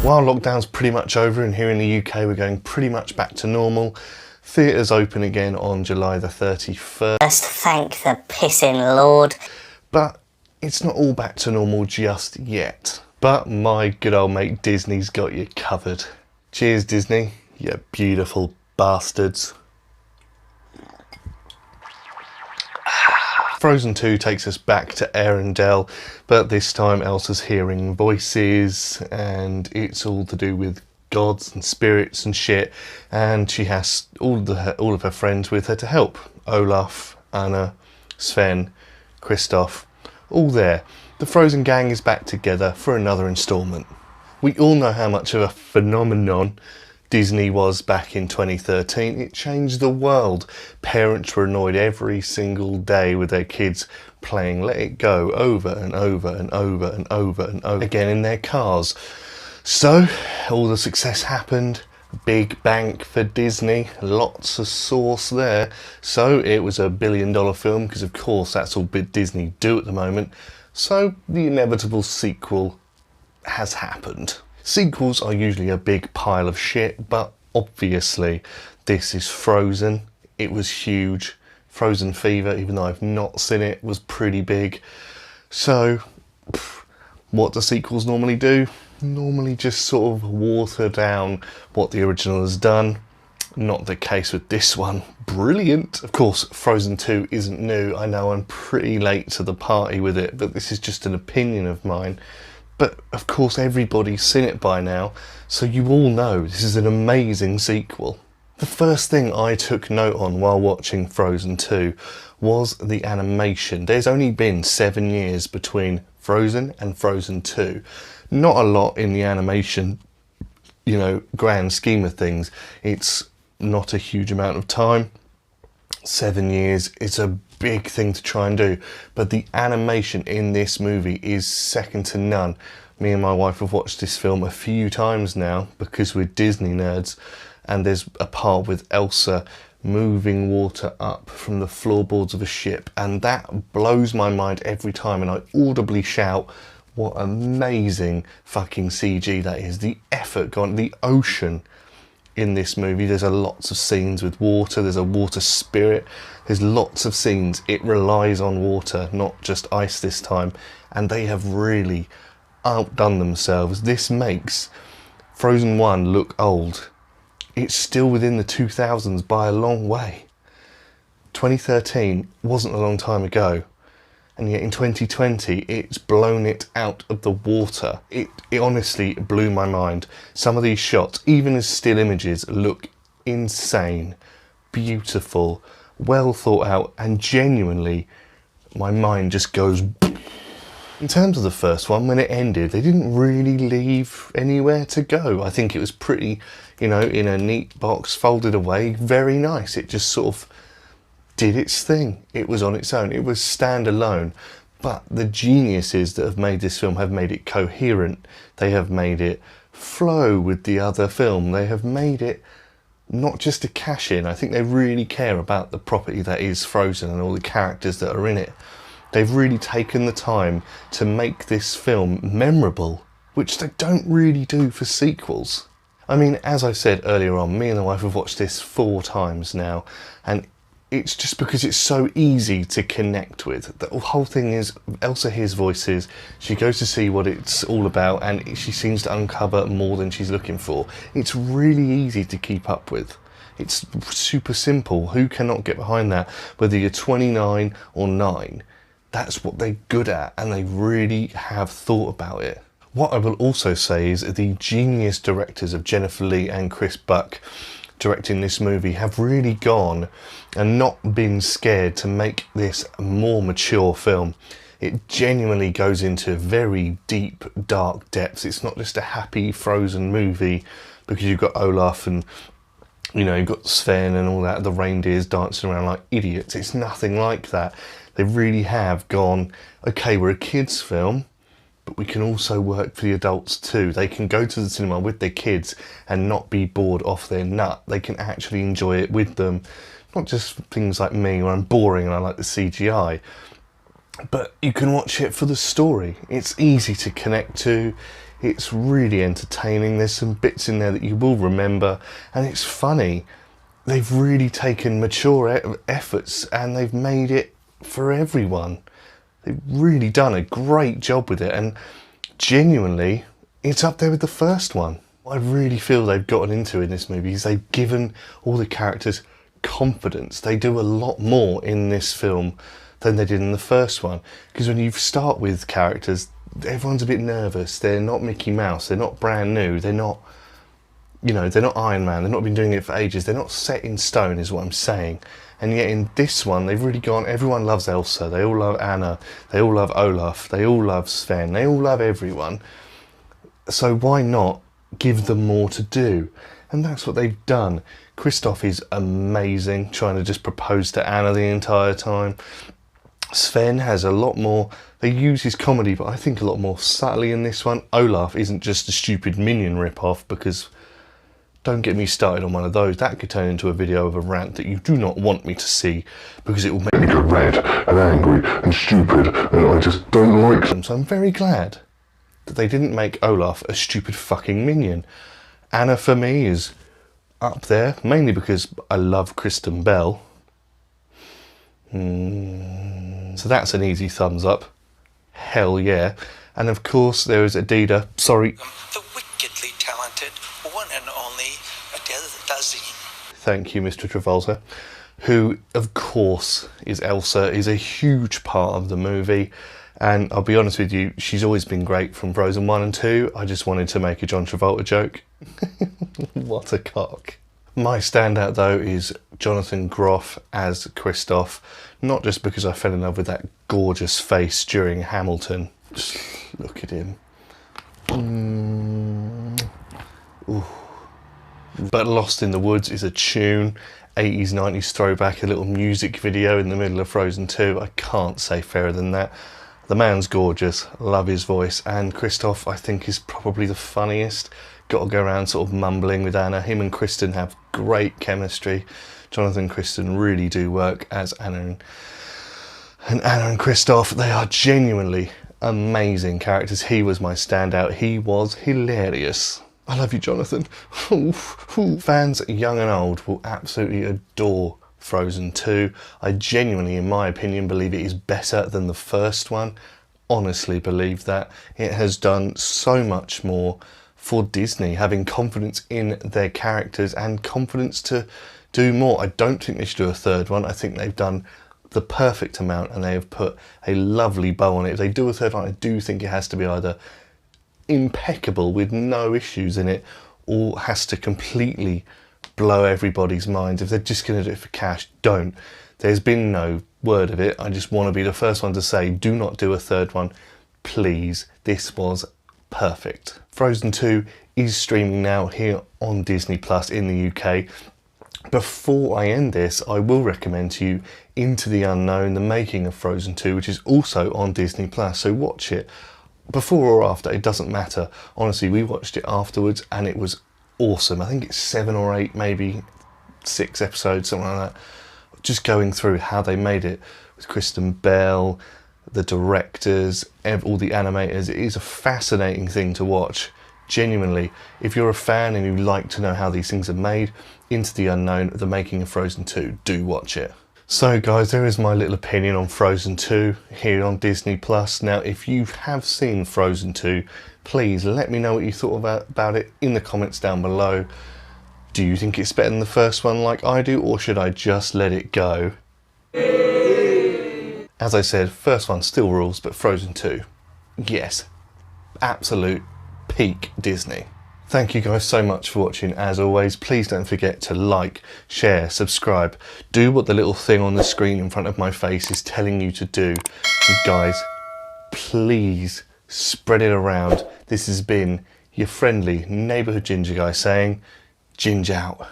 While lockdown's pretty much over and here in the UK we're going pretty much back to normal, theatres open again on July the 31st. Thank the pissing Lord. But it's not all back to normal just yet. But my good old mate Disney's got you covered. Cheers Disney, you beautiful bastards. Frozen 2 takes us back to Arendelle, but this time Elsa's hearing voices and it's all to do with gods and spirits and shit, and she has all of her friends with her to help. Olaf, Anna, Sven, Kristoff, all there. The Frozen gang is back together for another instalment. We all know how much of a phenomenon Disney was back in 2013. It changed the world. Parents were annoyed every single day with their kids playing Let It Go over and over and over and over and over again in their cars. So all the success happened. Big bank for Disney, lots of sauce there. So it was a $1 billion film because of course that's all Disney do at the moment. So the inevitable sequel has happened. Sequels are usually a big pile of shit, but obviously this is Frozen. It was huge. Frozen fever, even though I've not seen it, was pretty big. So what do sequels normally do? Normally just sort of water down what the original has done. Not the case with this one. Brilliant. Of course, Frozen 2 isn't new. I know I'm pretty late to the party with it, but this is just an opinion of mine. But of course everybody's seen it by now, so you all know this is an amazing sequel. The first thing I took note on while watching Frozen 2 was the animation. There's only been 7 years between Frozen and Frozen 2. Not a lot in the animation, you know, grand scheme of things. It's not a huge amount of time. 7 years, it's a big thing to try and do, but the animation in this movie is second to none. Me and my wife have watched this film a few times now because we're Disney nerds, and there's a part with Elsa moving water up from the floorboards of a ship, and that blows my mind every time, and I audibly shout, what amazing fucking CG that is. The effort gone, the ocean in this movie. There's lots of scenes with water, there's a water spirit, there's lots of scenes. It relies on water, not just ice this time, and they have really outdone themselves. This makes Frozen 1 look old. It's still within the 2000s by a long way. 2013 wasn't a long time ago, and yet in 2020 it's blown it out of the water. It honestly blew my mind. Some of these shots, even as still images, look insane, beautiful, well thought out, and genuinely my mind just goes. In terms of the first one, when it ended, they didn't really leave anywhere to go. I think it was pretty, you know, in a neat box, folded away, very nice. It just sort of did its thing. It was on its own. It was standalone. But the geniuses that have made this film have made it coherent. They have made it flow with the other film. They have made it not just a cash in. I think they really care about the property that is Frozen and all the characters that are in it. They've really taken the time to make this film memorable, which they don't really do for sequels. I mean, as I said earlier on, me and the wife have watched this 4 times now, and it's just because it's so easy to connect with. The whole thing is, Elsa hears voices, she goes to see what it's all about, and she seems to uncover more than she's looking for. It's really easy to keep up with. It's super simple. Who cannot get behind that? Whether you're 29 or 9. That's what they're good at, and they really have thought about it. What I will also say is the genius directors of Jennifer Lee and Chris Buck directing this movie have really gone and not been scared to make this a more mature film. It genuinely goes into very deep, dark depths. It's not just a happy Frozen movie because you've got Olaf and, you know, you've got Sven and all that, the reindeers dancing around like idiots. It's nothing like that. They really have gone, okay, we're a kids film, but we can also work for the adults too. They can go to the cinema with their kids and not be bored off their nut. They can actually enjoy it with them. Not just things like me where I'm boring and I like the CGI. But you can watch it for the story. It's easy to connect to. It's really entertaining. There's some bits in there that you will remember, and it's funny. They've really taken mature efforts and they've made it for everyone. They've really done a great job with it, and genuinely, it's up there with the first one. What I really feel they've gotten into in this movie is they've given all the characters confidence. They do a lot more in this film than they did in the first one. Because when you start with characters, everyone's a bit nervous. They're not Mickey Mouse. They're not brand new. They're not, you know, they're not Iron Man. They've not been doing it for ages. They're not set in stone, is what I'm saying. And yet in this one, they've really gone, everyone loves Elsa. They all love Anna. They all love Olaf. They all love Sven. They all love everyone. So why not give them more to do? And that's what they've done. Kristoff is amazing, trying to just propose to Anna the entire time. Sven has a lot more, they use his comedy, but I think a lot more subtly in this one. Olaf isn't just a stupid minion rip-off, because don't get me started on one of those. That could turn into a video of a rant that you do not want me to see, because it will make me go mad and angry and stupid, and I just don't like them. So I'm very glad that they didn't make Olaf a stupid fucking minion. Anna for me is up there, mainly because I love Kristen Bell. So that's an easy thumbs up. Hell yeah. And of course there is Adida. Sorry. The wickedly talented one and only Adele Dazeem. Thank you, Mr. Travolta. Who, of course, is Elsa, is a huge part of the movie. And I'll be honest with you, she's always been great from Frozen 1 and 2. I just wanted to make a John Travolta joke. What a cock. My standout though is Jonathan Groff as Kristoff, not just because I fell in love with that gorgeous face during Hamilton. Just look at him. Ooh. But Lost in the Woods is a tune, 80s, 90s throwback, a little music video in the middle of Frozen 2. I can't say fairer than that. The man's gorgeous, love his voice, and Kristoff I think is probably the funniest. Got to go around sort of mumbling with Anna. Him and Kristen have great chemistry. Jonathan and Kristen really do work as Anna and Kristoff. They are genuinely amazing characters. He was my standout. He was hilarious. I love you, Jonathan. Fans young and old will absolutely adore Frozen 2. I genuinely, in my opinion, believe it is better than the first one. Honestly believe that. It has done so much more for Disney, having confidence in their characters and confidence to do more. I don't think they should do a third one. I think they've done the perfect amount and they have put a lovely bow on it. If they do a third one, I do think it has to be either impeccable with no issues in it, or has to completely blow everybody's minds. If they're just going to do it for cash, don't. There's been no word of it. I just want to be the first one to say, do not do a third one, please. This was perfect. Frozen 2 is streaming now here on Disney Plus in the UK. Before I end this, I will recommend to you Into the Unknown, the making of Frozen 2, which is also on Disney Plus, so watch it. Before or after, it doesn't matter. Honestly, we watched it afterwards and it was awesome. I think it's 7 or 8, maybe 6 episodes, something like that. Just going through how they made it with Kristen Bell, the directors, all the animators. It is a fascinating thing to watch. Genuinely, if you're a fan and you like to know how these things are made, Into the Unknown, the making of Frozen 2, do watch it. So guys, there is my little opinion on Frozen 2 here on Disney Plus. Now, if you have seen Frozen 2, please let me know what you thought about it in the comments down below. Do you think it's better than the first one like I do, or should I just let it go? As I said, first one still rules, but Frozen 2, yes, absolute peak Disney. Thank you guys so much for watching. As always, please don't forget to like, share, subscribe. Do what the little thing on the screen in front of my face is telling you to do. And guys, please spread it around. This has been your friendly neighbourhood ginger guy saying, Ginge out.